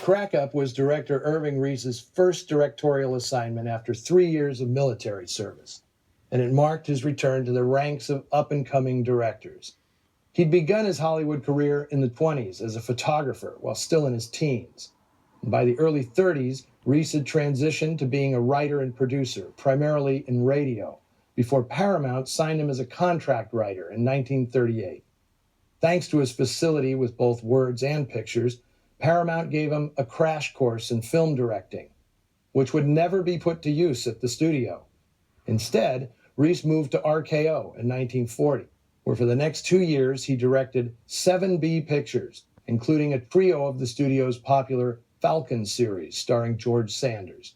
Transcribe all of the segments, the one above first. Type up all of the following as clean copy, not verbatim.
Crack Up was director Irving Reese's first directorial assignment after 3 years of military service, and it marked his return to the ranks of up-and-coming directors. He'd begun his Hollywood career in the 20s as a photographer while still in his teens. And by the early 30s, Reese had transitioned to being a writer and producer, primarily in radio, before Paramount signed him as a contract writer in 1938. Thanks to his facility with both words and pictures, Paramount gave him a crash course in film directing, which would never be put to use at the studio. Instead, Reese moved to RKO in 1940, where for the next 2 years he directed 7 B pictures, including a trio of the studio's popular Falcon series starring George Sanders.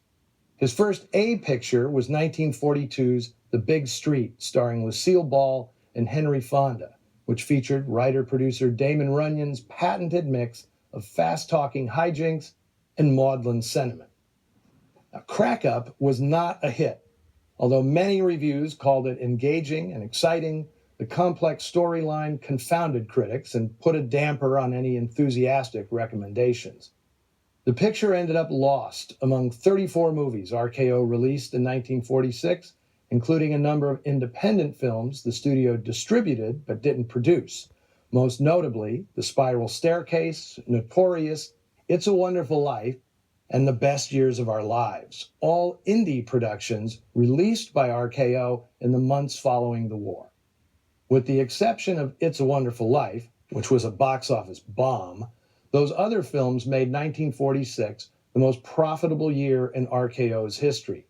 His first A picture was 1942's The Big Street, starring Lucille Ball and Henry Fonda, which featured writer-producer Damon Runyon's patented mix of fast-talking hijinks and maudlin sentiment. Now, Crack Up was not a hit. Although many reviews called it engaging and exciting, the complex storyline confounded critics and put a damper on any enthusiastic recommendations. The picture ended up lost among 34 movies RKO released in 1946, including a number of independent films the studio distributed but didn't produce, most notably The Spiral Staircase, Notorious, It's a Wonderful Life, and The Best Years of Our Lives, all indie productions released by RKO in the months following the war. With the exception of It's a Wonderful Life, which was a box office bomb, those other films made 1946 the most profitable year in RKO's history.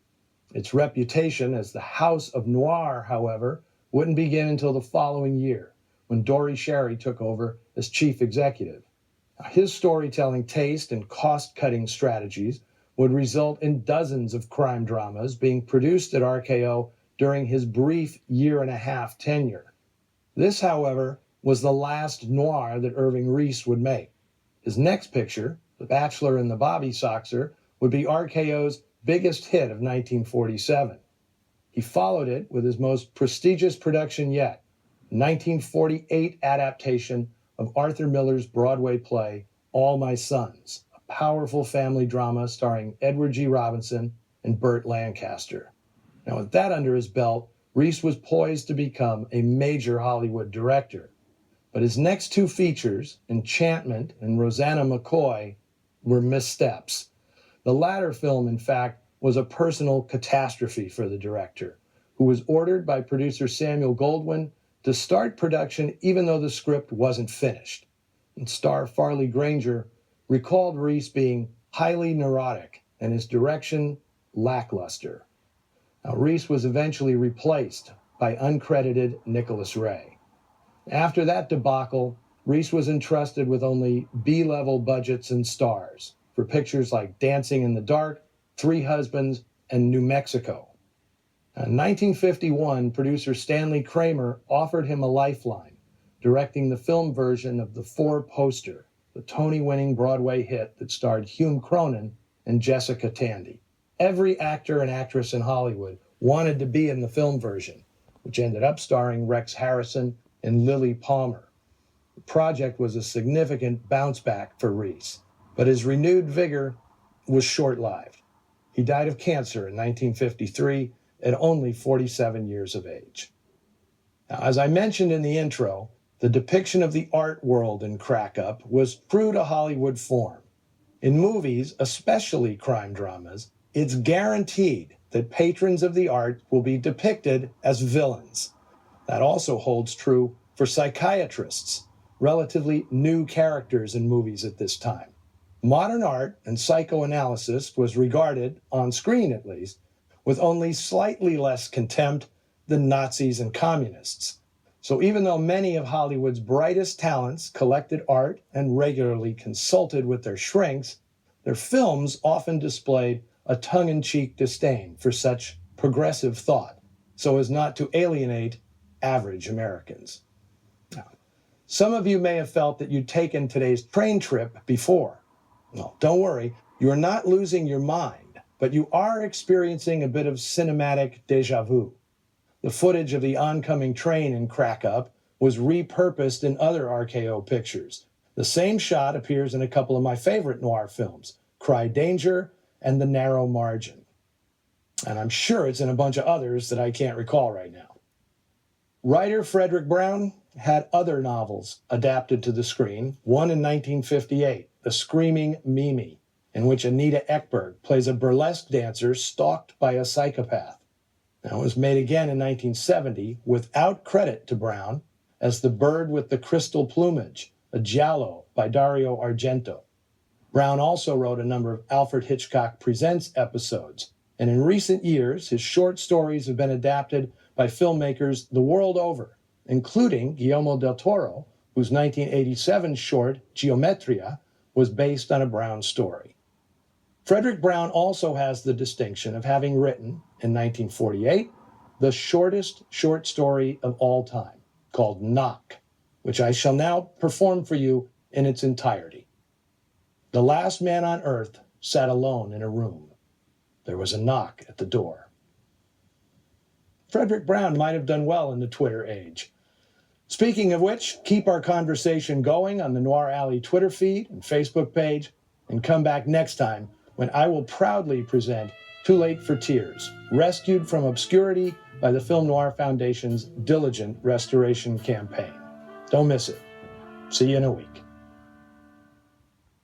Its reputation as the House of Noir, however, wouldn't begin until the following year, when Dory Sherry took over as chief executive. His storytelling taste and cost-cutting strategies would result in dozens of crime dramas being produced at RKO during his brief year-and-a-half tenure. This, however, was the last noir that Irving Reese would make. His next picture, The Bachelor and the Bobby Soxer, would be RKO's biggest hit of 1947. He followed it with his most prestigious production yet, the 1948 adaptation of Arthur Miller's Broadway play, All My Sons, a powerful family drama starring Edward G. Robinson and Burt Lancaster. Now, with that under his belt, Reese was poised to become a major Hollywood director. But his next 2 features, Enchantment and Rosanna McCoy, were missteps. The latter film, in fact, was a personal catastrophe for the director, who was ordered by producer Samuel Goldwyn to start production even though the script wasn't finished. And star Farley Granger recalled Reese being highly neurotic and his direction lackluster. Now, Reese was eventually replaced by uncredited Nicholas Ray. After that debacle, Reese was entrusted with only B-level budgets and stars for pictures like Dancing in the Dark, Three Husbands, and New Mexico. In 1951, producer Stanley Kramer offered him a lifeline, directing the film version of The Four Poster, the Tony-winning Broadway hit that starred Hume Cronin and Jessica Tandy. Every actor and actress in Hollywood wanted to be in the film version, which ended up starring Rex Harrison and Lily Palmer. The project was a significant bounce back for Reese, but his renewed vigor was short-lived. He died of cancer in 1953 at only 47 years of age. Now, as I mentioned in the intro, the depiction of the art world in Crack Up was true to Hollywood form. In movies, especially crime dramas, it's guaranteed that patrons of the art will be depicted as villains. That also holds true for psychiatrists, relatively new characters in movies at this time. Modern art and psychoanalysis was regarded, on screen at least, with only slightly less contempt than Nazis and communists. So even though many of Hollywood's brightest talents collected art and regularly consulted with their shrinks, their films often displayed a tongue-in-cheek disdain for such progressive thought, so as not to alienate average Americans. Now, some of you may have felt that you'd taken today's train trip before. Well, don't worry, you're not losing your mind, but you are experiencing a bit of cinematic déjà vu. The footage of the oncoming train in Crack Up was repurposed in other RKO pictures, The same shot appears in a couple of my favorite noir films, Cry Danger and The Narrow Margin. And I'm sure it's in a bunch of others that I can't recall right now. Writer Frederick Brown had other novels adapted to the screen, one in 1958, The Screaming Mimi, in which Anita Ekberg plays a burlesque dancer stalked by a psychopath. Now, it was made again in 1970 without credit to Brown as The Bird with the Crystal Plumage, a giallo by Dario Argento. Brown also wrote a number of Alfred Hitchcock Presents episodes, and in recent years, his short stories have been adapted by filmmakers the world over, including Guillermo del Toro, whose 1987 short, Geometria, was based on a Brown story. Frederick Brown also has the distinction of having written, in 1948, the shortest short story of all time, called Knock, which I shall now perform for you in its entirety. The last man on earth sat alone in a room. There was a knock at the door. Frederick Brown might have done well in the Twitter age. Speaking of which, keep our conversation going on the Noir Alley Twitter feed and Facebook page, and come back next time when I will proudly present Too Late for Tears, rescued from obscurity by the Film Noir Foundation's diligent restoration campaign. Don't miss it. See you in a week.